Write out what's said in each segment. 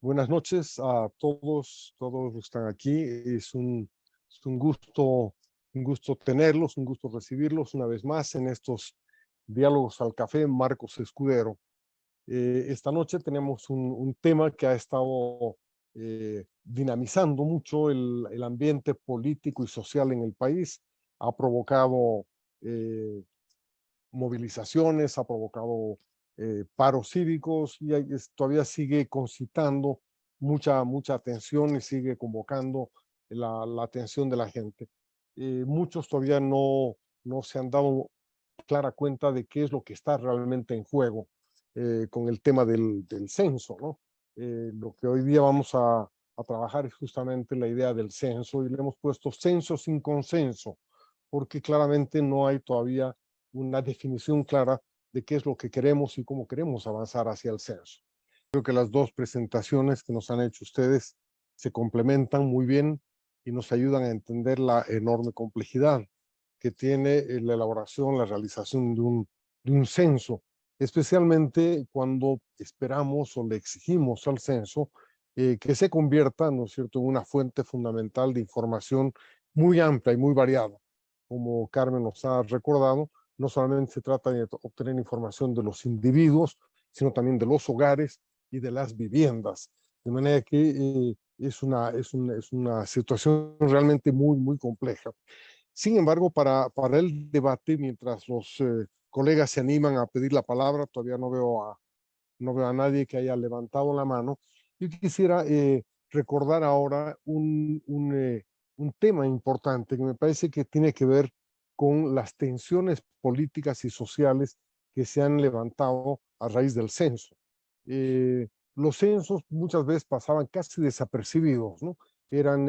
Buenas noches a todos los que están aquí. Es un gusto tenerlos, un gusto recibirlos una vez más en estos diálogos al café. Marcos Escudero. Esta noche tenemos un tema que ha estado dinamizando mucho el ambiente político y social en el país. Ha provocado eh, movilizaciones, ha provocado paros cívicos y todavía sigue concitando mucha atención y sigue convocando la atención de la gente. Muchos todavía no se han dado clara cuenta de qué es lo que está realmente en juego con el tema del censo, ¿no? Lo que hoy día vamos a trabajar es justamente la idea del censo y le hemos puesto censo sin consenso, porque claramente no hay todavía una definición clara de qué es lo que queremos y cómo queremos avanzar hacia el censo. Creo que las dos presentaciones que nos han hecho ustedes se complementan muy bien y nos ayudan a entender la enorme complejidad que tiene la elaboración, la realización de un censo, especialmente cuando esperamos o le exigimos al censo que se convierta, ¿no es cierto?, en una fuente fundamental de información muy amplia y muy variada. Como Carmen nos ha recordado, no solamente se trata de obtener información de los individuos, sino también de los hogares y de las viviendas. De manera que es una situación realmente muy compleja. Sin embargo, para el debate, mientras los colegas se animan a pedir la palabra, todavía no veo a nadie que haya levantado la mano. Yo quisiera recordar ahora un tema importante que me parece que tiene que ver con las tensiones políticas y sociales que se han levantado a raíz del censo. Eh, los censos muchas veces pasaban casi desapercibidos, ¿no? Eran,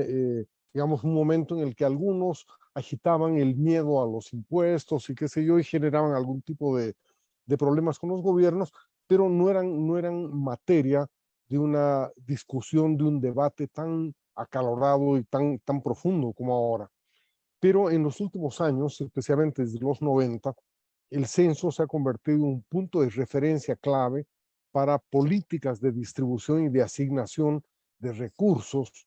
digamos, un momento en el que algunos agitaban el miedo a los impuestos y qué sé yo, y generaban algún tipo de problemas con los gobiernos, pero no eran materia de una discusión, de un debate tan acalorado y tan profundo como ahora. Pero en los últimos años, especialmente desde los 90, el censo se ha convertido en un punto de referencia clave para políticas de distribución y de asignación de recursos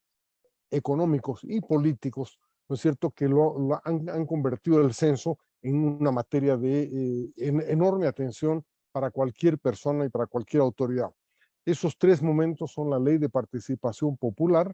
económicos y políticos, ¿no es cierto?, que han convertido el censo en una materia de enorme atención para cualquier persona y para cualquier autoridad. Esos tres momentos son la Ley de Participación Popular,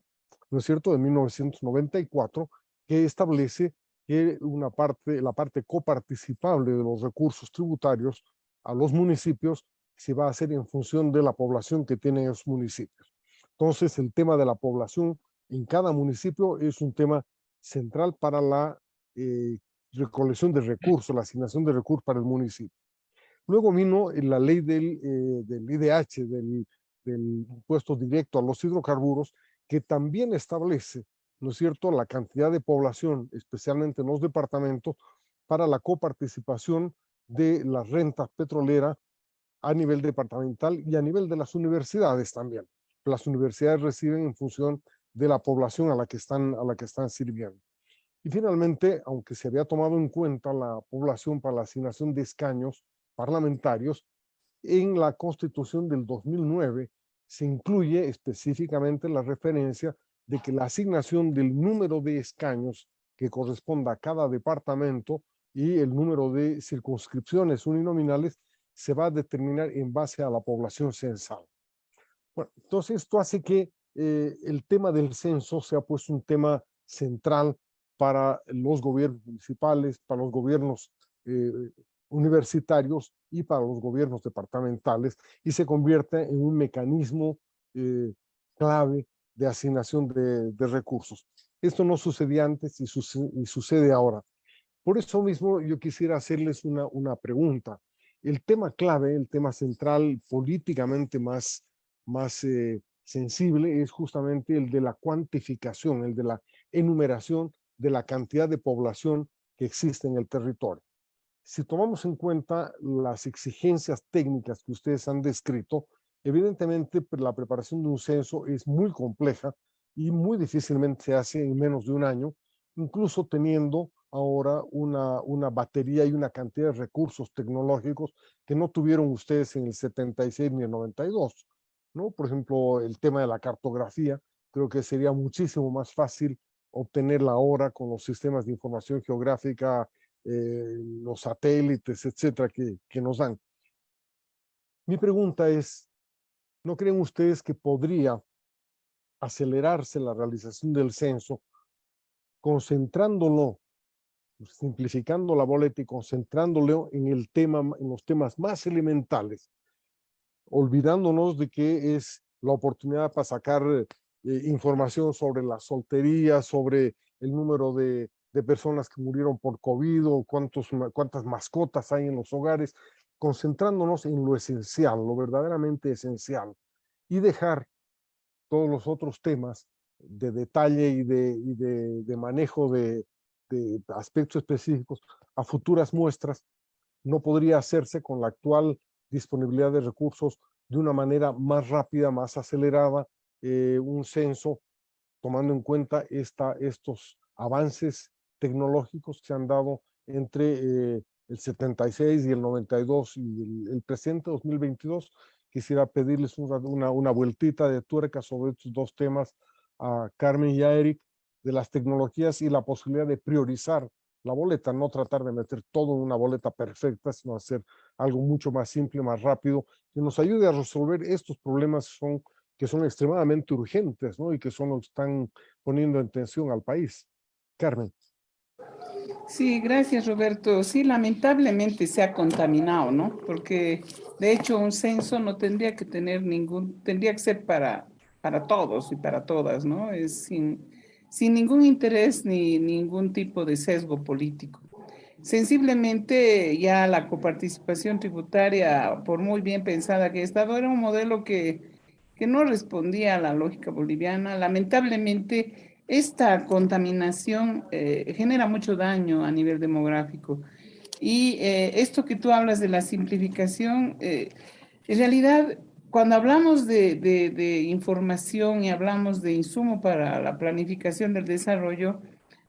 ¿no es cierto?, de 1994, que establece que la parte coparticipable de los recursos tributarios a los municipios se va a hacer en función de la población que tienen esos municipios. Entonces, el tema de la población en cada municipio es un tema central para la eh, recolección de recursos, la asignación de recursos para el municipio. Luego vino la ley del IDH, del impuesto directo a los hidrocarburos, que también establece, ¿no es cierto?, la cantidad de población, especialmente en los departamentos, para la coparticipación de la renta petrolera a nivel departamental y a nivel de las universidades también. Las universidades reciben en función de la población a la que están sirviendo. Y finalmente, aunque se había tomado en cuenta la población para la asignación de escaños parlamentarios, en la Constitución del 2009 se incluye específicamente la referencia de que la asignación del número de escaños que corresponda a cada departamento y el número de circunscripciones uninominales se va a determinar en base a la población censal. Bueno, entonces esto hace que el tema del censo sea pues un tema central para los gobiernos municipales, para los gobiernos eh, universitarios y para los gobiernos departamentales, y se convierte en un mecanismo eh, clave de asignación de recursos. Esto no sucedía antes y sucede ahora. Por eso mismo yo quisiera hacerles una pregunta. El tema clave, el tema central políticamente más sensible es justamente el de la cuantificación, el de la enumeración de la cantidad de población que existe en el territorio. Si tomamos en cuenta las exigencias técnicas que ustedes han descrito, evidentemente la preparación de un censo es muy compleja y muy difícilmente se hace en menos de un año, incluso teniendo ahora una batería y una cantidad de recursos tecnológicos que no tuvieron ustedes en el 76 ni el 92. ¿no? Por ejemplo, el tema de la cartografía, creo que sería muchísimo más fácil obtenerla ahora con los sistemas de información geográfica, los satélites, etcétera, que nos dan. Mi pregunta es, ¿no creen ustedes que podría acelerarse la realización del censo concentrándolo, simplificando la boleta y concentrándolo en el tema, en los temas más elementales, olvidándonos de que es la oportunidad para sacar información sobre la soltería, sobre el número de personas que murieron por COVID o cuántas mascotas hay en los hogares, concentrándonos en lo esencial, lo verdaderamente esencial, y dejar todos los otros temas de detalle y de manejo de aspectos específicos a futuras muestras. No podría hacerse con la actual disponibilidad de recursos de una manera más rápida, más acelerada, un censo tomando en cuenta estos avances tecnológicos que se han dado entre el 76 y el 92 y el presente 2022. Quisiera pedirles una vueltita de tuerca sobre estos dos temas a Carmen y a Eric, de las tecnologías y la posibilidad de priorizar la boleta, no tratar de meter todo en una boleta perfecta, sino hacer algo mucho más simple, más rápido, que nos ayude a resolver estos problemas que son extremadamente urgentes, ¿no? Y que son los que están poniendo en tensión al país. Carmen. Sí, gracias Roberto. Sí, lamentablemente se ha contaminado, ¿no? Porque de hecho un censo no tendría que tener tendría que ser para todos y para todas, ¿no? Es sin ningún interés ni ningún tipo de sesgo político. Sensiblemente ya la coparticipación tributaria, por muy bien pensada que ha estado, era un modelo que no respondía a la lógica boliviana. Lamentablemente, esta contaminación genera mucho daño a nivel demográfico. Y esto que tú hablas de la simplificación, en realidad, cuando hablamos de información y hablamos de insumo para la planificación del desarrollo,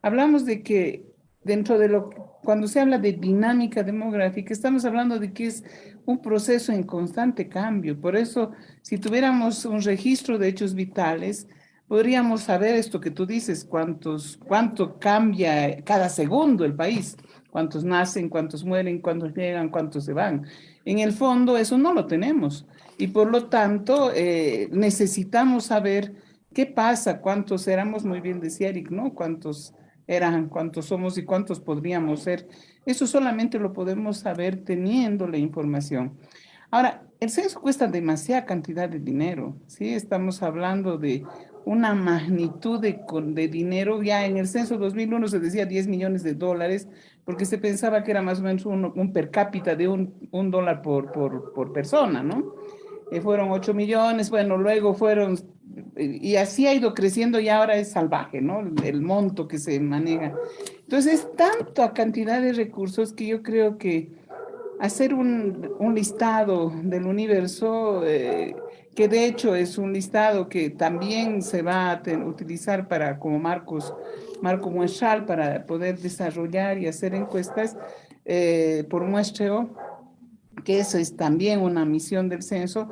hablamos de que dentro de cuando se habla de dinámica demográfica, estamos hablando de que es un proceso en constante cambio. Por eso, si tuviéramos un registro de hechos vitales, podríamos saber esto que tú dices, cuánto cambia cada segundo el país, cuántos nacen, cuántos mueren, cuántos llegan, cuántos se van. En el fondo, eso no lo tenemos. Y por lo tanto, necesitamos saber qué pasa, cuántos éramos, muy bien decía Eric, ¿no? Cuántos eran, cuántos somos y cuántos podríamos ser. Eso solamente lo podemos saber teniendo la información. Ahora, el censo cuesta demasiada cantidad de dinero, ¿sí? Estamos hablando de una magnitud de dinero. Ya en el censo 2001 se decía 10 millones de dólares, porque se pensaba que era más o menos un per cápita de un dólar por persona, ¿no? Fueron 8 millones, bueno, luego fueron, y así ha ido creciendo y ahora es salvaje, ¿no? El monto que se maneja. Entonces, es tanta cantidad de recursos que yo creo que hacer un listado del universo, que de hecho es un listado que también se va a utilizar para, como marco muestral para poder desarrollar y hacer encuestas por muestreo, que eso es también una misión del censo.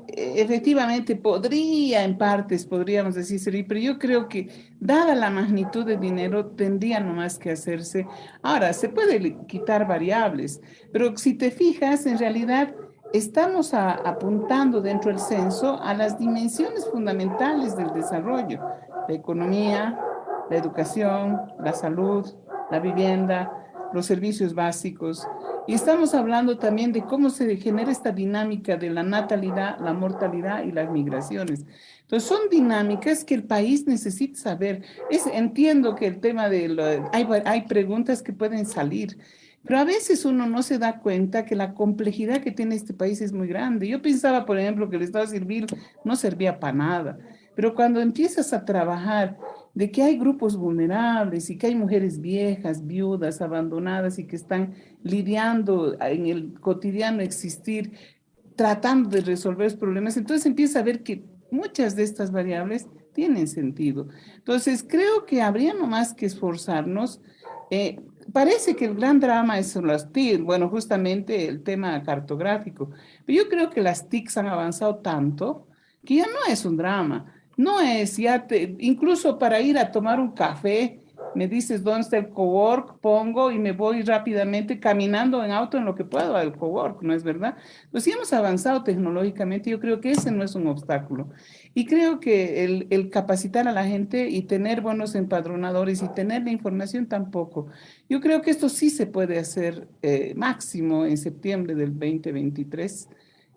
Efectivamente podría, en partes, podríamos decir, servir, pero yo creo que dada la magnitud de dinero, tendría nomás que hacerse. Ahora, se puede quitar variables, pero si te fijas, en realidad estamos apuntando dentro del censo a las dimensiones fundamentales del desarrollo: la economía, la educación, la salud, la vivienda, los servicios básicos. Y estamos hablando también de cómo se genera esta dinámica de la natalidad, la mortalidad y las migraciones. Entonces, son dinámicas que el país necesita saber. Entiendo que el tema hay preguntas que pueden salir, pero a veces uno no se da cuenta que la complejidad que tiene este país es muy grande. Yo pensaba, por ejemplo, que el Estado civil no servía para nada, pero cuando empiezas a trabajar de que hay grupos vulnerables y que hay mujeres viejas, viudas, abandonadas y que están lidiando en el cotidiano existir, tratando de resolver los problemas, entonces empieza a ver que muchas de estas variables tienen sentido. Entonces, creo que habría nomás que esforzarnos. Parece que el gran drama es las TIC, bueno, justamente el tema cartográfico, pero yo creo que las TICs han avanzado tanto que ya no es un drama. No es, incluso para ir a tomar un café, me dices dónde está el cowork, pongo y me voy rápidamente caminando en auto en lo que puedo al cowork, ¿no es verdad? Pues sí hemos avanzado tecnológicamente, yo creo que ese no es un obstáculo. Y creo que el capacitar a la gente y tener buenos empadronadores y tener la información tampoco. Yo creo que esto sí se puede hacer máximo en septiembre del 2023,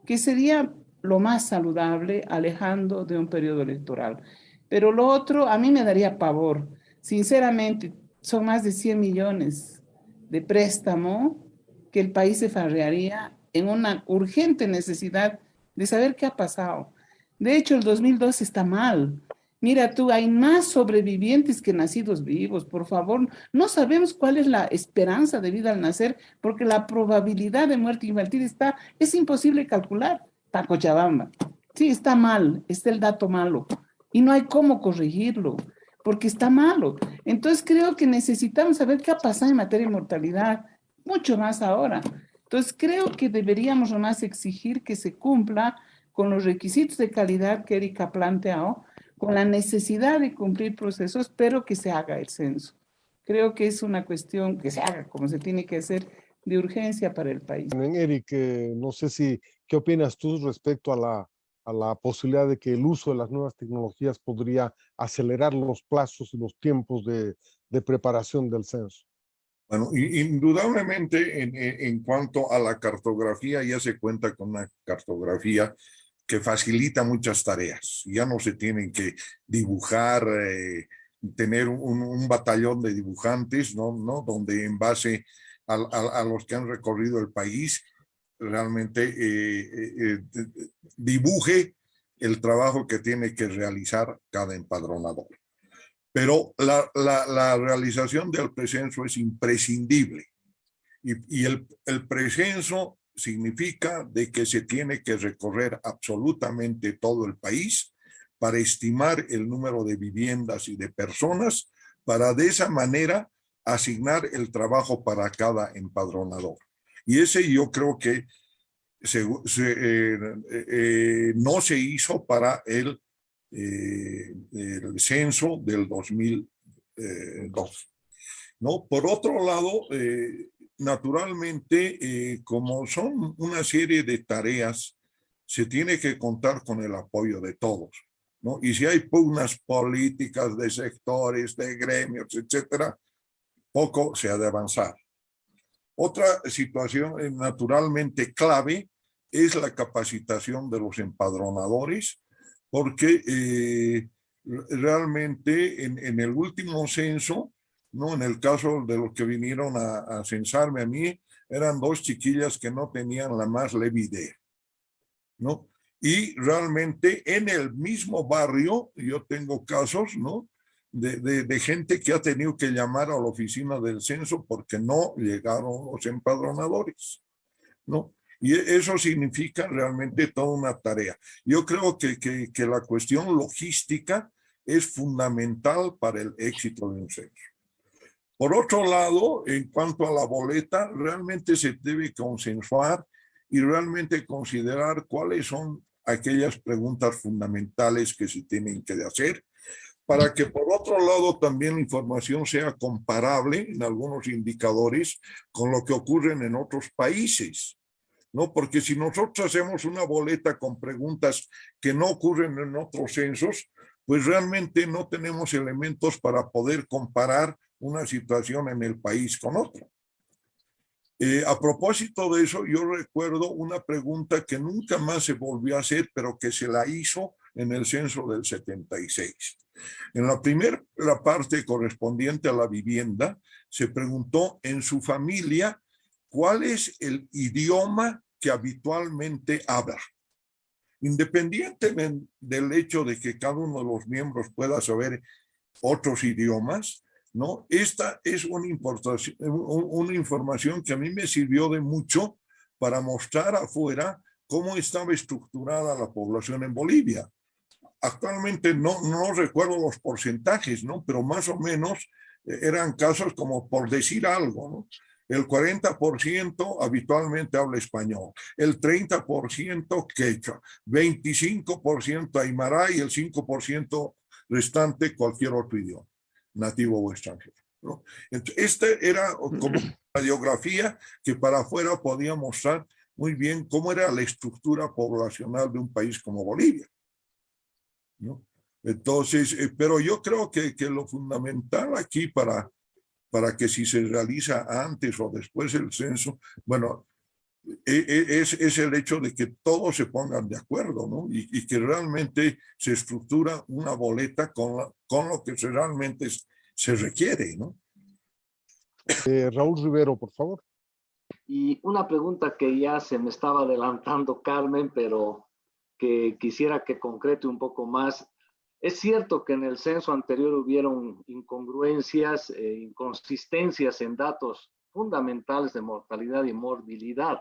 que sería lo más saludable, alejando de un periodo electoral. Pero lo otro, a mí me daría pavor. Sinceramente, son más de 100 millones de préstamo que el país se farrearía en una urgente necesidad de saber qué ha pasado. De hecho, el 2012 está mal. Mira tú, hay más sobrevivientes que nacidos vivos. Por favor, no sabemos cuál es la esperanza de vida al nacer, porque la probabilidad de muerte infantil es imposible calcular. Para Cochabamba. Sí, está mal, está el dato malo. Y no hay cómo corregirlo, porque está malo. Entonces creo que necesitamos saber qué ha pasado en materia de mortalidad, mucho más ahora. Entonces creo que deberíamos nomás exigir que se cumpla con los requisitos de calidad que Erika ha planteado, con la necesidad de cumplir procesos, pero que se haga el censo. Creo que es una cuestión que se haga como se tiene que hacer de urgencia para el país. Eric, no sé si, ¿qué opinas tú respecto a la posibilidad de que el uso de las nuevas tecnologías podría acelerar los plazos y los tiempos de preparación del censo? Bueno, indudablemente en cuanto a la cartografía, ya se cuenta con una cartografía que facilita muchas tareas. Ya no se tienen que dibujar, tener un batallón de dibujantes, ¿no? Donde en base a los que han recorrido el país, realmente dibuje el trabajo que tiene que realizar cada empadronador. Pero la realización del precenso es imprescindible. Y el precenso significa de que se tiene que recorrer absolutamente todo el país para estimar el número de viviendas y de personas, para de esa manera asignar el trabajo para cada empadronador. Y ese yo creo que no se hizo para el censo del 2002. ¿No? Por otro lado, naturalmente, como son una serie de tareas, se tiene que contar con el apoyo de todos, ¿no? Y si hay pugnas políticas de sectores, de gremios, etcétera, poco se ha de avanzar. Otra situación naturalmente clave es la capacitación de los empadronadores, porque realmente en el último censo, ¿no? En el caso de los que vinieron a censarme a mí, eran dos chiquillas que no tenían la más leve idea, ¿no? Y realmente en el mismo barrio, yo tengo casos, ¿no? De gente que ha tenido que llamar a la oficina del censo porque no llegaron los empadronadores, ¿no? Y eso significa realmente toda una tarea. Yo creo que la cuestión logística es fundamental para el éxito de un censo. Por otro lado, en cuanto a la boleta, realmente se debe consensuar y realmente considerar cuáles son aquellas preguntas fundamentales que se tienen que hacer, para que por otro lado también la información sea comparable en algunos indicadores con lo que ocurre en otros países, ¿no? Porque si nosotros hacemos una boleta con preguntas que no ocurren en otros censos, pues realmente no tenemos elementos para poder comparar una situación en el país con otra. A propósito de eso, yo recuerdo una pregunta que nunca más se volvió a hacer, pero que se la hizo en el censo del 76. En la parte correspondiente a la vivienda, se preguntó en su familia cuál es el idioma que habitualmente habla. Independientemente del hecho de que cada uno de los miembros pueda saber otros idiomas, ¿no? Esta es una información que a mí me sirvió de mucho para mostrar afuera cómo estaba estructurada la población en Bolivia. Actualmente no recuerdo los porcentajes, ¿no? Pero más o menos eran casos como por decir algo, ¿no? El 40% habitualmente habla español, el 30% quechua, 25% aymara y el 5% restante cualquier otro idioma, nativo o extranjero, ¿no? Entonces, este era como una radiografía que para afuera podía mostrar muy bien cómo era la estructura poblacional de un país como Bolivia, ¿no? Entonces, pero yo creo que lo fundamental aquí para que si se realiza antes o después el censo, bueno, es el hecho de que todos se pongan de acuerdo, ¿no? Y que realmente se estructura una boleta con lo que realmente se requiere, ¿no? Raúl Rivero, por favor. Y una pregunta que ya se me estaba adelantando, Carmen, pero que quisiera que concrete un poco más. Es cierto que en el censo anterior hubieron incongruencias, inconsistencias en datos fundamentales de mortalidad y morbilidad.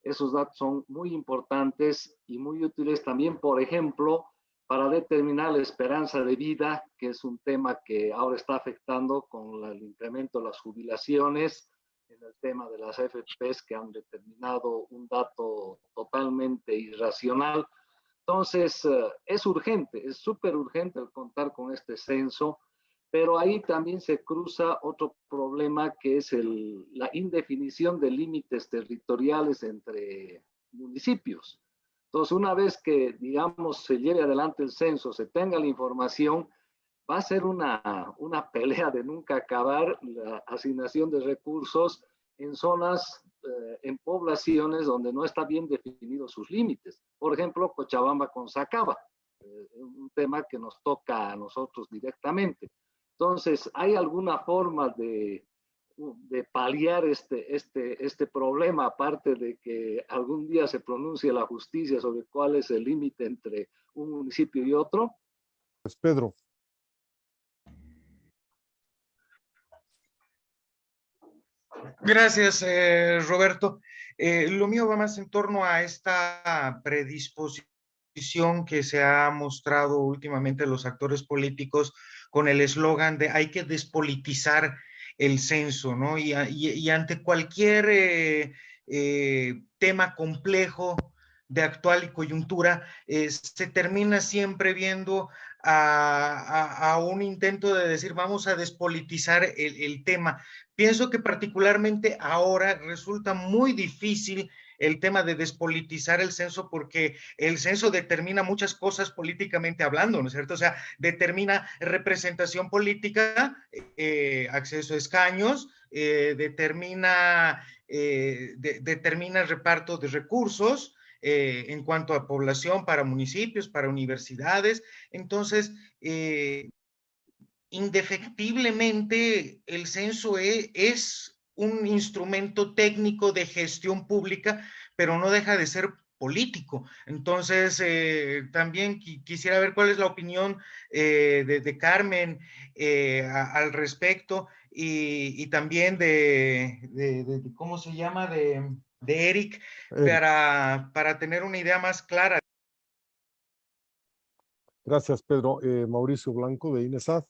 Esos datos son muy importantes y muy útiles también, por ejemplo, para determinar la esperanza de vida, que es un tema que ahora está afectando con el incremento de las jubilaciones, en el tema de las AFPs que han determinado un dato totalmente irracional. Entonces, es urgente, es súper urgente el contar con este censo, pero ahí también se cruza otro problema que es la indefinición de límites territoriales entre municipios. Entonces, una vez que, digamos, se lleve adelante el censo, se tenga la información, va a ser una pelea de nunca acabar la asignación de recursos en zonas, en poblaciones donde no está bien definidos sus límites. Por ejemplo, Cochabamba con Sacaba, un tema que nos toca a nosotros directamente. Entonces, ¿hay alguna forma de paliar este problema, aparte de que algún día se pronuncie la justicia sobre cuál es el límite entre un municipio y otro? Pues Pedro. Gracias, Roberto. Lo mío va más en torno a esta predisposición que se ha mostrado últimamente los actores políticos con el eslogan de hay que despolitizar el censo, ¿no? Y ante cualquier tema complejo de actual coyuntura, se termina siempre viendo a un intento de decir vamos a despolitizar el tema. Pienso que particularmente ahora resulta muy difícil el tema de despolitizar el censo porque el censo determina muchas cosas políticamente hablando, ¿no es cierto? O sea, determina representación política, acceso a escaños, determina el reparto de recursos, en cuanto a población para municipios, para universidades. Entonces, indefectiblemente el censo es un instrumento técnico de gestión pública, pero no deja de ser político. Entonces, también quisiera ver cuál es la opinión de Carmen al respecto y también de ¿cómo se llama? De Eric, para tener una idea más clara. Gracias, Pedro. Mauricio Blanco, de INESAD.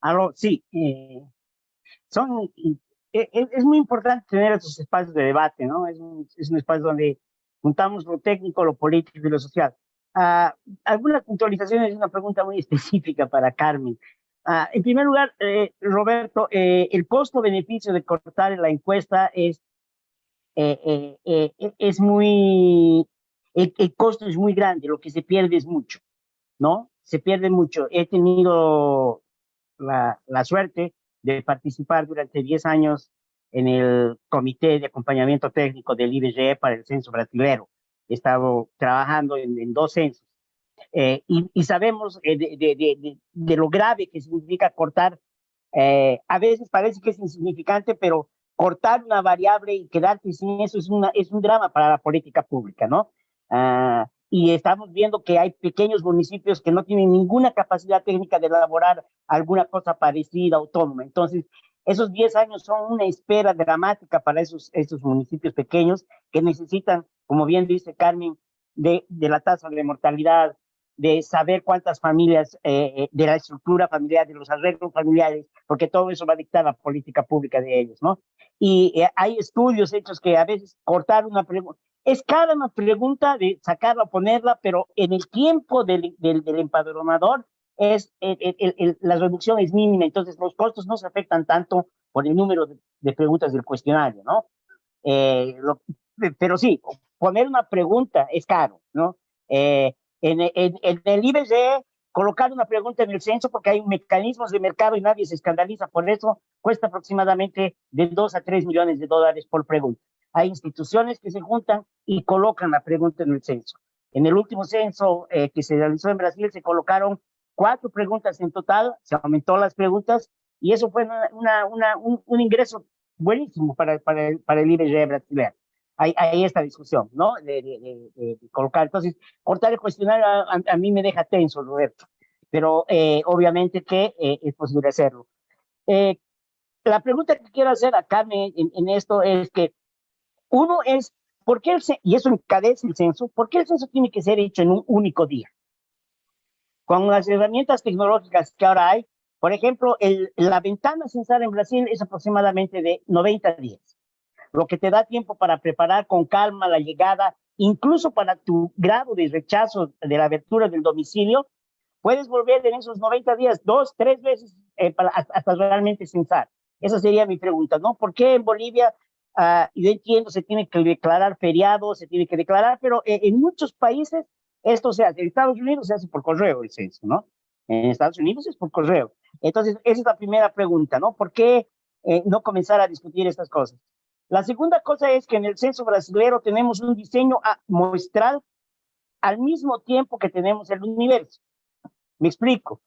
Aló, sí, es muy importante tener estos espacios de debate, ¿no? Es un espacio donde juntamos lo técnico, lo político y lo social. Algunas puntualizaciones, una pregunta muy específica para Carmen. En primer lugar, Roberto, el costo-beneficio de cortar la encuesta es muy, el costo es muy grande, lo que se pierde es mucho, ¿no? Se pierde mucho. He tenido la suerte de participar durante 10 años en el comité de acompañamiento técnico del IBGE para el censo brasilero. He estado trabajando en 2 censos y sabemos de lo grave que significa cortar. A veces parece que es insignificante, pero cortar una variable y quedarte sin eso es un drama para la política pública, ¿no? Y estamos viendo que hay pequeños municipios que no tienen ninguna capacidad técnica de elaborar alguna cosa parecida, autónoma. Entonces, esos 10 años son una espera dramática para esos municipios pequeños que necesitan, como bien dice Carmen, de la tasa de mortalidad, de saber cuántas familias, de la estructura familiar, de los arreglos familiares, porque todo eso va a dictar la política pública de ellos, ¿no? Y hay estudios hechos que a veces cortar una pregunta, es cada una pregunta de sacarla o ponerla, pero en el tiempo del empadronador la reducción es mínima, entonces los costos no se afectan tanto por el número de preguntas del cuestionario, ¿no? Pero sí, poner una pregunta es caro, ¿no? En el IBGE, colocar una pregunta en el censo, porque hay mecanismos de mercado y nadie se escandaliza por eso, cuesta aproximadamente de 2 a 3 millones de dólares por pregunta. Hay instituciones que se juntan y colocan la pregunta en el censo. En el último censo que se realizó en Brasil se colocaron 4 preguntas en total, se aumentó las preguntas y eso fue un ingreso buenísimo para el IBGE brasileño. Hay esta discusión, ¿no? De colocar. Entonces, cortar el cuestionario a mí me deja tenso, Roberto, pero obviamente que es posible hacerlo. La pregunta que quiero hacer a Carmen en esto es que uno es, ¿por qué y eso encadena el censo, ¿por qué el censo tiene que ser hecho en un único día? Con las herramientas tecnológicas que ahora hay, por ejemplo, la ventana censal en Brasil es aproximadamente de 90 días. Lo que te da tiempo para preparar con calma la llegada, incluso para tu grado de rechazo de la abertura del domicilio, puedes volver en esos 90 días 2, 3 veces hasta realmente censar. Esa sería mi pregunta, ¿no? ¿Por qué en Bolivia, yo entiendo, se tiene que declarar feriado, se tiene que declarar, pero en muchos países esto se hace? En Estados Unidos se hace por correo el censo, ¿no? En Estados Unidos es por correo. Entonces, esa es la primera pregunta, ¿no? ¿Por qué no comenzar a discutir estas cosas? La segunda cosa es que en el censo brasileño tenemos un diseño muestral al mismo tiempo que tenemos el universo. Me explico.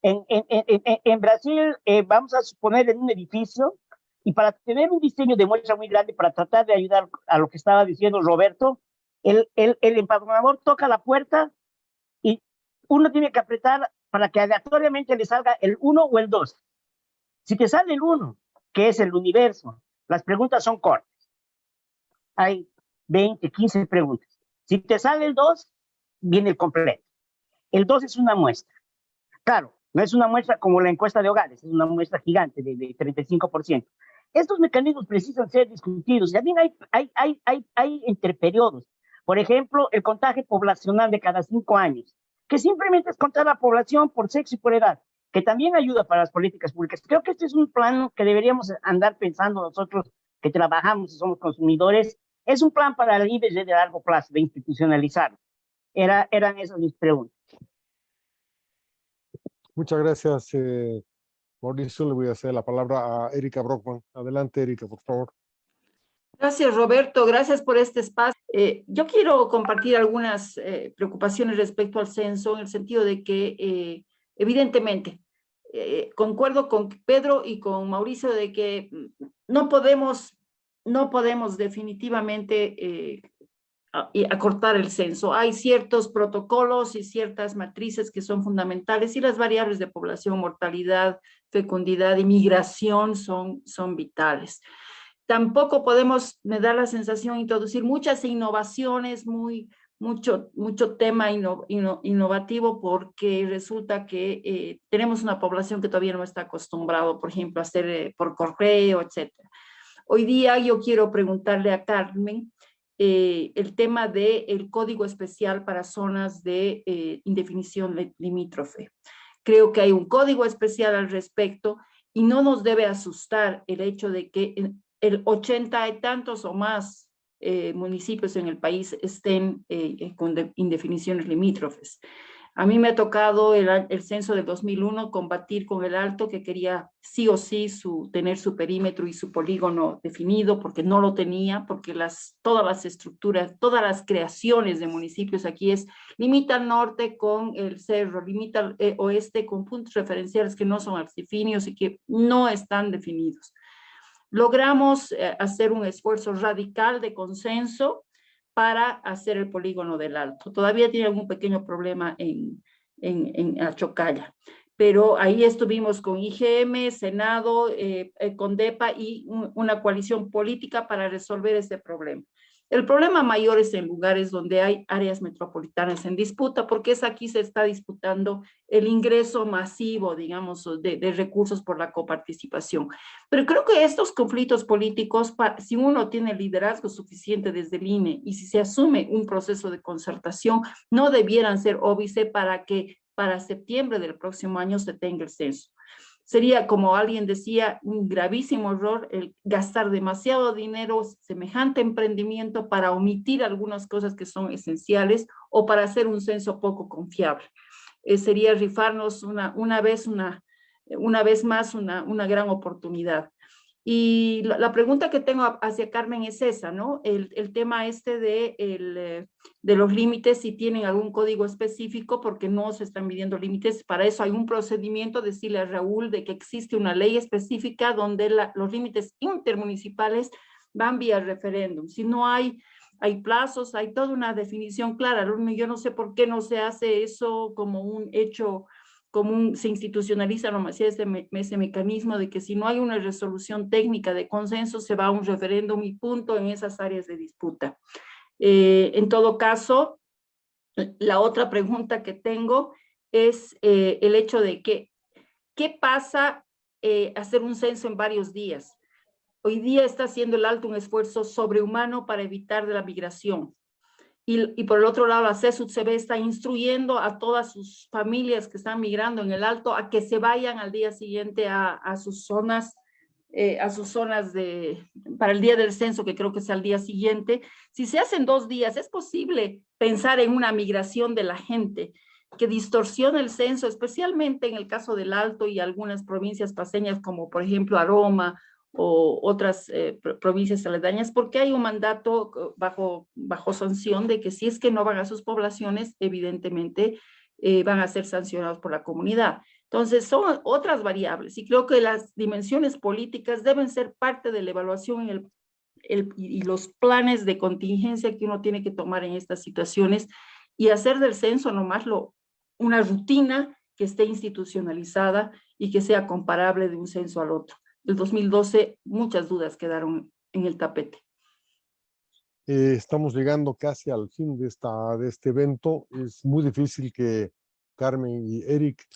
En Brasil vamos a suponer en un edificio y para tener un diseño de muestra muy grande, para tratar de ayudar a lo que estaba diciendo Roberto, el empadronador toca la puerta y uno tiene que apretar para que aleatoriamente le salga el 1 o el 2. Si te sale el 1, que es el universo, las preguntas son cortas. Hay 20, 15 preguntas. Si te sale el 2, viene el completo. El 2 es una muestra. Claro, no es una muestra como la encuesta de hogares, es una muestra gigante de 35%. Estos mecanismos precisan ser discutidos. También hay entre periodos. Por ejemplo, el contagio poblacional de cada 5 años, que simplemente es contar la población por sexo y por edad, que también ayuda para las políticas públicas. Creo que este es un plan que deberíamos andar pensando nosotros que trabajamos y somos consumidores. Es un plan para el IBGE de largo plazo, de institucionalizarlo. Eran esas mis preguntas. Muchas gracias, Mauricio. Le voy a hacer la palabra a Erika Brockman. Adelante, Erika, por favor. Gracias, Roberto. Gracias por este espacio. Yo quiero compartir algunas preocupaciones respecto al censo, en el sentido de que, evidentemente, concuerdo con Pedro y con Mauricio de que no podemos definitivamente acortar el censo. Hay ciertos protocolos y ciertas matrices que son fundamentales y las variables de población, mortalidad, fecundidad y migración son vitales. Tampoco podemos, me da la sensación, introducir muchas innovaciones, mucho tema innovativo, porque resulta que tenemos una población que todavía no está acostumbrado, por ejemplo, a hacer por correo, etc. Hoy día yo quiero preguntarle a Carmen el tema del código especial para zonas de indefinición limítrofe. Creo que hay un código especial al respecto y no nos debe asustar el hecho de que el 80 y tantos o más municipios en el país estén con indefiniciones limítrofes. A mí me ha tocado el censo del 2001 combatir con el Alto, que quería sí o sí tener su perímetro y su polígono definido, porque no lo tenía, porque todas las estructuras, todas las creaciones de municipios aquí limita al norte con el cerro, limita al oeste con puntos referenciales que no son arcifinios y que no están definidos. Logramos hacer un esfuerzo radical de consenso para hacer el polígono del Alto. Todavía tiene algún pequeño problema en Achocalla, pero ahí estuvimos con IGM, Senado, Condepa y una coalición política para resolver este problema. El problema mayor es en lugares donde hay áreas metropolitanas en disputa, porque es aquí se está disputando el ingreso masivo, digamos, de recursos por la coparticipación. Pero creo que estos conflictos políticos, si uno tiene liderazgo suficiente desde el INE y si se asume un proceso de concertación, no debieran ser óbice para que para septiembre del próximo año se tenga el censo. Sería, como alguien decía, un gravísimo error el gastar demasiado dinero, semejante emprendimiento para omitir algunas cosas que son esenciales o para hacer un censo poco confiable. Sería rifarnos una vez más una gran oportunidad. Y la pregunta que tengo hacia Carmen es esa, ¿no? El tema de los límites, si tienen algún código específico, porque no se están midiendo límites. Para eso hay un procedimiento, decirle a Raúl de que existe una ley específica donde los límites intermunicipales van vía referéndum. Si no hay plazos, hay toda una definición clara. Yo no sé por qué no se hace eso como un hecho común, se institucionaliza nomás ese mecanismo de que si no hay una resolución técnica de consenso, se va a un referéndum y punto en esas áreas de disputa. En todo caso, la otra pregunta que tengo es el hecho de que, ¿qué pasa hacer un censo en varios días? Hoy día está haciendo el Alto un esfuerzo sobrehumano para evitar la migración. Y por el otro lado, la CESUD-CB está instruyendo a todas sus familias que están migrando en el Alto a que se vayan al día siguiente a sus zonas para el día del censo, que creo que es al día siguiente. Si se hacen 2 días, es posible pensar en una migración de la gente que distorsiona el censo, especialmente en el caso del Alto y algunas provincias paseñas, como por ejemplo Aroma, o otras provincias aledañas, porque hay un mandato bajo sanción de que si es que no van a sus poblaciones, evidentemente van a ser sancionados por la comunidad. Entonces, son otras variables y creo que las dimensiones políticas deben ser parte de la evaluación y los planes de contingencia que uno tiene que tomar en estas situaciones y hacer del censo nomás una rutina que esté institucionalizada y que sea comparable de un censo al otro. El 2012, muchas dudas quedaron en el tapete. Estamos llegando casi al fin de este evento. Es muy difícil que Carmen y Eric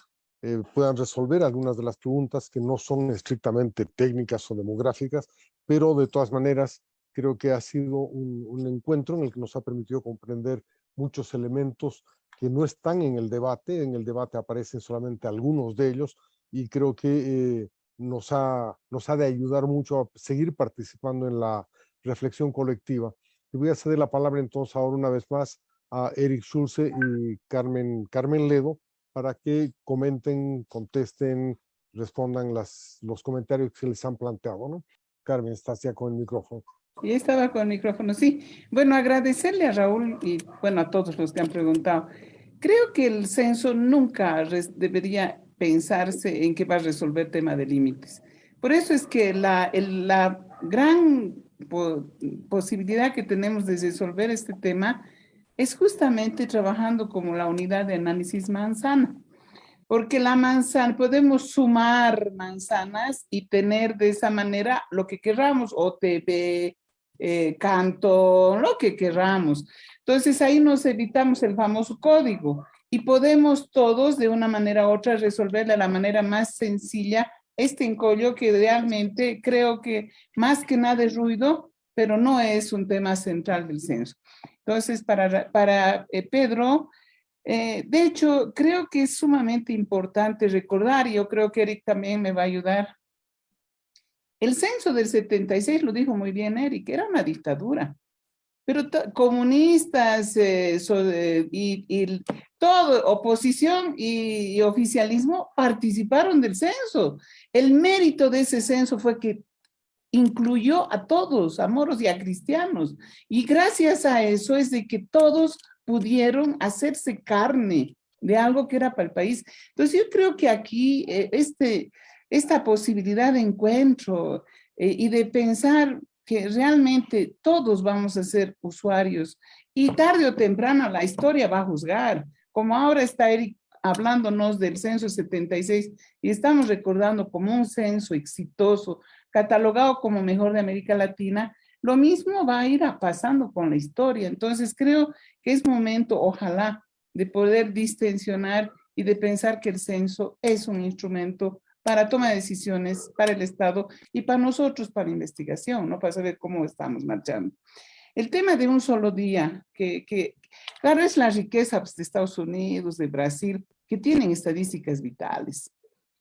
puedan resolver algunas de las preguntas que no son estrictamente técnicas o demográficas, pero de todas maneras creo que ha sido un encuentro en el que nos ha permitido comprender muchos elementos que no están en el debate. En el debate aparecen solamente algunos de ellos y creo que nos ha de ayudar mucho a seguir participando en la reflexión colectiva. Le voy a ceder la palabra entonces ahora una vez más a Eric Schulze y Carmen Ledo para que comenten, contesten, respondan los comentarios que se les han planteado, ¿no? Carmen, estás ya con el micrófono. Y estaba con el micrófono, sí. Bueno, agradecerle a Raúl y bueno, a todos los que han preguntado. Creo que el censo nunca debería pensarse en que va a resolver tema de límites. Por eso es que la gran posibilidad que tenemos de resolver este tema es justamente trabajando como la unidad de análisis manzana. Porque la manzana, podemos sumar manzanas y tener de esa manera lo que queramos, OTP, Canto, lo que queramos. Entonces ahí nos evitamos el famoso código y podemos todos de una manera u otra resolver de la manera más sencilla este encollo que realmente creo que más que nada es ruido, pero no es un tema central del censo. Entonces para Pedro, de hecho creo que es sumamente importante recordar, y yo creo que Eric también me va a ayudar. El censo del 76, lo dijo muy bien Eric, era una dictadura. Pero comunistas y todo, oposición y oficialismo participaron del censo. El mérito de ese censo fue que incluyó a todos, a moros y a cristianos. Y gracias a eso es de que todos pudieron hacerse carne de algo que era para el país. Entonces yo creo que aquí esta posibilidad de encuentro y de pensar que realmente todos vamos a ser usuarios y tarde o temprano la historia va a juzgar, como ahora está Eric hablándonos del censo 76 y estamos recordando como un censo exitoso, catalogado como mejor de América Latina. Lo mismo va a ir pasando con la historia. Entonces creo que es momento, ojalá, de poder distensionar y de pensar que el censo es un instrumento para toma de decisiones, para el Estado y para nosotros, para investigación, ¿no? Para saber cómo estamos marchando. El tema de un solo día, claro, es la riqueza pues, de Estados Unidos, de Brasil, que tienen estadísticas vitales.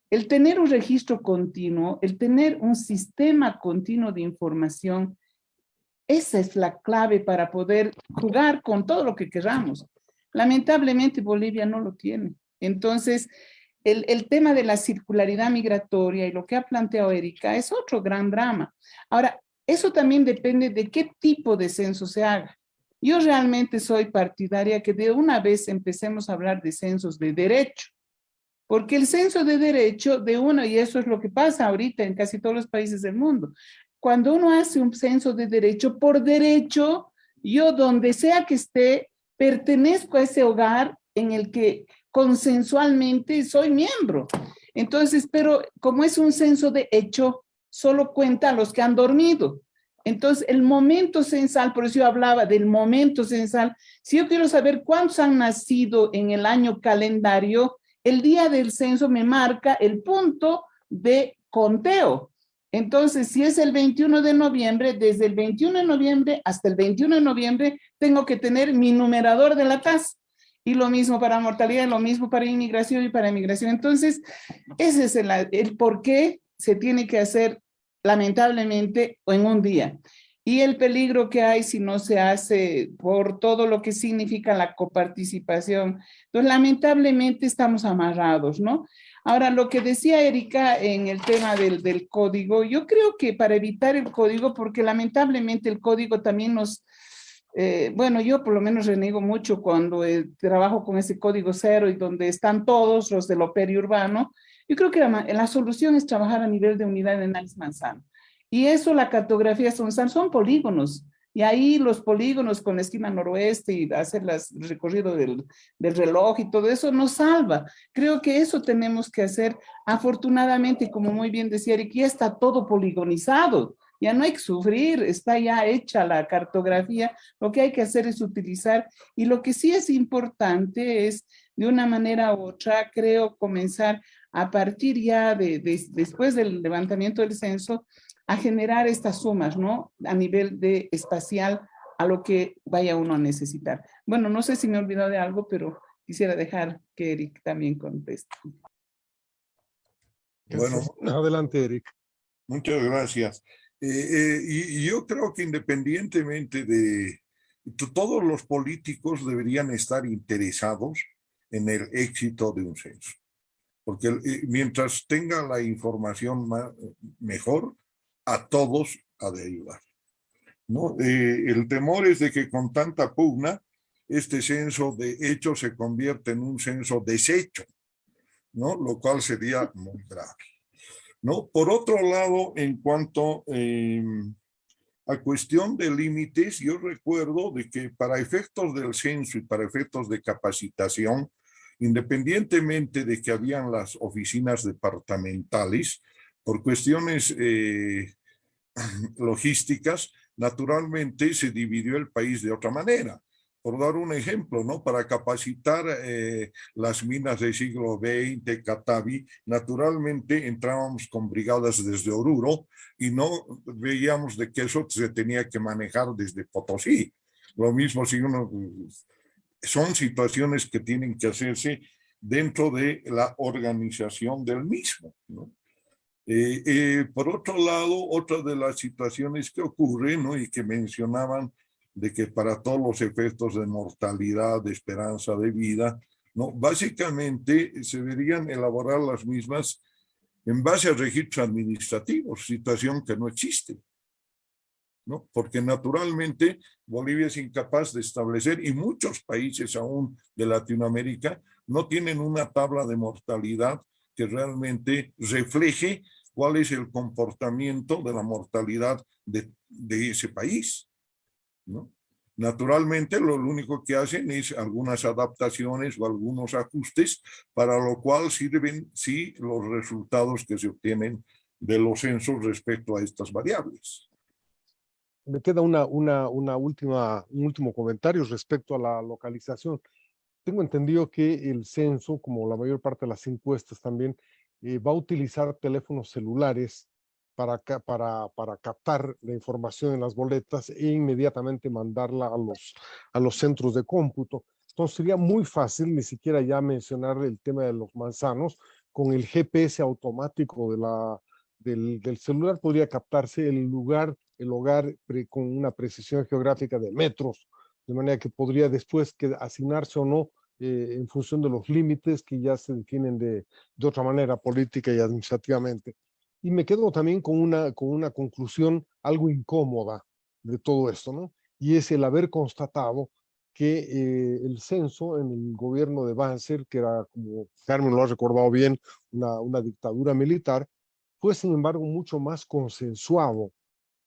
El tener un registro continuo, el tener un sistema continuo de información, esa es la clave para poder jugar con todo lo que queramos. Lamentablemente Bolivia no lo tiene. Entonces, el tema de la circularidad migratoria y lo que ha planteado Erika es otro gran drama. Ahora, eso también depende de qué tipo de censo se haga. Yo realmente soy partidaria que de una vez empecemos a hablar de censos de derecho, porque el censo de derecho y eso es lo que pasa ahorita en casi todos los países del mundo. Cuando uno hace un censo de derecho, por derecho, yo donde sea que esté, pertenezco a ese hogar en el que consensualmente soy miembro. Entonces, pero como es un censo de hecho, solo cuenta a los que han dormido. Entonces, el momento censal, por eso yo hablaba del momento censal, si yo quiero saber cuántos han nacido en el año calendario, el día del censo me marca el punto de conteo. Entonces, si es el 21 de noviembre, desde el 21 de noviembre hasta el 21 de noviembre, tengo que tener mi numerador de la tasa. Y lo mismo para mortalidad, lo mismo para inmigración y para emigración. Entonces, ese es el por qué se tiene que hacer lamentablemente en un día. Y el peligro que hay si no se hace por todo lo que significa la coparticipación. Entonces, lamentablemente estamos amarrados, ¿no? Ahora, lo que decía Erika en el tema del código, yo creo que para evitar el código, porque lamentablemente el código también nos... bueno, yo por lo menos renego mucho cuando trabajo con ese código cero y donde están todos los del periurbano. Yo creo que la solución es trabajar a nivel de unidad de análisis manzano. Y eso, la cartografía son polígonos. Y ahí los polígonos con la esquina noroeste y hacer el recorrido del reloj y todo eso nos salva. Creo que eso tenemos que hacer. Afortunadamente, como muy bien decía Eric, ya está todo poligonizado. Ya no hay que sufrir, está ya hecha la cartografía. Lo que hay que hacer es utilizar. Y lo que sí es importante es, de una manera u otra, creo, comenzar a partir ya después del levantamiento del censo, a generar estas sumas, ¿no? A nivel de espacial, a lo que vaya uno a necesitar. Bueno, no sé si me he olvidado de algo, pero quisiera dejar que Eric también conteste. Bueno, adelante, Eric. Muchas gracias. Y yo creo que independientemente de todos los políticos deberían estar interesados en el éxito de un censo, porque mientras tenga la información mejor, a todos ha de ayudar, ¿no? El temor es de que con tanta pugna, este censo de hecho se convierte en un censo deshecho, ¿no? Lo cual sería muy grave, ¿no? Por otro lado, en cuanto a cuestión de límites, yo recuerdo de que para efectos del censo y para efectos de capacitación, independientemente de que habían las oficinas departamentales, por cuestiones logísticas, naturalmente se dividió el país de otra manera. Por dar un ejemplo, ¿no? Para capacitar las minas del siglo XX, Catavi, naturalmente entrábamos con brigadas desde Oruro y no veíamos de que eso se tenía que manejar desde Potosí. Lo mismo si uno... Son situaciones que tienen que hacerse dentro de la organización del mismo, ¿no? Por otro lado, otra de las situaciones que ocurren, ¿no? Y que mencionaban de que para todos los efectos de mortalidad, de esperanza de vida, ¿no? Básicamente se deberían elaborar las mismas en base a registros administrativos, situación que no existe, ¿no? Porque naturalmente Bolivia es incapaz de establecer, y muchos países aún de Latinoamérica no tienen una tabla de mortalidad que realmente refleje cuál es el comportamiento de la mortalidad de ese país, ¿no? Naturalmente, lo único que hacen es algunas adaptaciones o algunos ajustes, para lo cual sirven, sí, los resultados que se obtienen de los censos respecto a estas variables. Me queda un último comentario respecto a la localización. Tengo entendido que el censo, como la mayor parte de las encuestas también, va a utilizar teléfonos celulares para captar la información en las boletas e inmediatamente mandarla a los centros de cómputo. Entonces sería muy fácil, ni siquiera ya mencionar el tema de los manzanos, con el GPS automático del celular podría captarse el lugar, el hogar con una precisión geográfica de metros, de manera que podría después asignarse o no en función de los límites que ya se definen de otra manera política y administrativamente. Y me quedo también con una conclusión algo incómoda de todo esto, ¿no? Y es el haber constatado que el censo en el gobierno de Banzer, que era, como Carmen lo ha recordado bien, una dictadura militar, fue sin embargo mucho más consensuado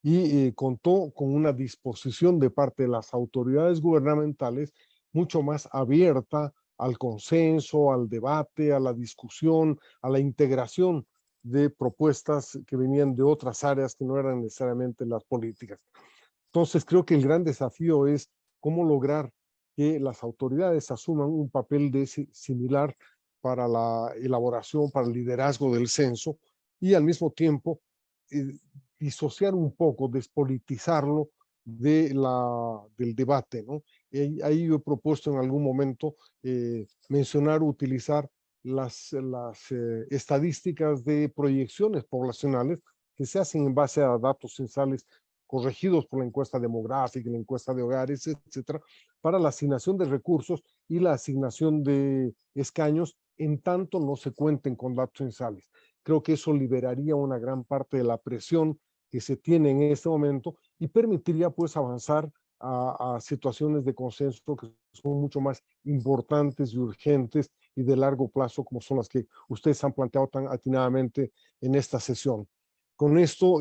y contó con una disposición de parte de las autoridades gubernamentales mucho más abierta al consenso, al debate, a la discusión, a la integración de propuestas que venían de otras áreas que no eran necesariamente las políticas. Entonces creo que el gran desafío es cómo lograr que las autoridades asuman un papel similar para la elaboración, para el liderazgo del censo y al mismo tiempo disociar un poco, despolitizarlo del debate, ¿no? Ahí yo he propuesto en algún momento mencionar, utilizar las estadísticas de proyecciones poblacionales que se hacen en base a datos censales corregidos por la encuesta demográfica, la encuesta de hogares, etcétera, para la asignación de recursos y la asignación de escaños en tanto no se cuenten con datos censales. Creo que eso liberaría una gran parte de la presión que se tiene en este momento y permitiría pues avanzar a situaciones de consenso que son mucho más importantes y urgentes y de largo plazo, como son las que ustedes han planteado tan atinadamente en esta sesión. Con esto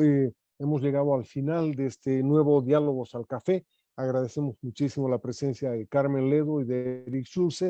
hemos llegado al final de este nuevo Diálogos al Café. Agradecemos muchísimo la presencia de Carmen Ledo y de Eric Schulze.